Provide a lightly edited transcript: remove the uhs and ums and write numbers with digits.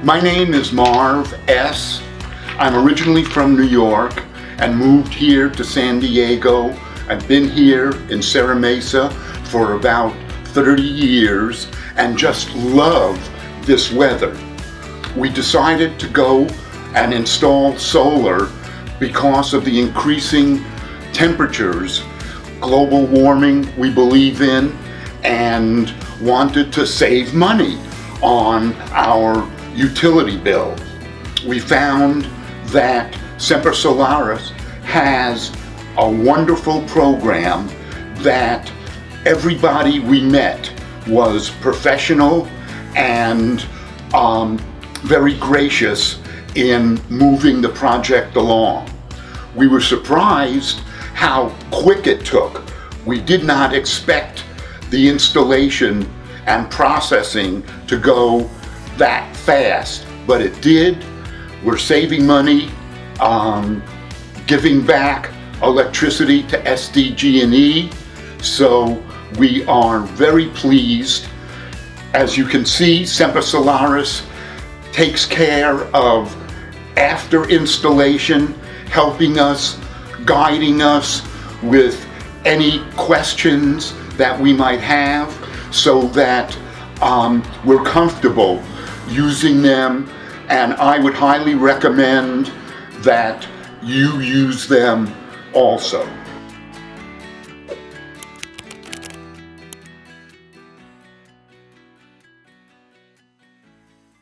My name is Marv S. I'm originally from New York and moved here to San Diego. I've been here in Serra Mesa for about 30 years and just love this weather. We decided to go and install solar because of the increasing temperatures, global warming we believe in, and wanted to save money on our utility bill. We found that Semper Solaris has a wonderful program that everybody we met was professional and very gracious in moving the project along. We were surprised how quick it took. We did not expect the installation and processing to go that fast, but it did. We're saving money, giving back electricity to SDG&E, so we are very pleased. As you can see, Semper Solaris takes care of after installation, helping us, guiding us with any questions that we might have so that we're comfortable using them, and I would highly recommend that you use them also.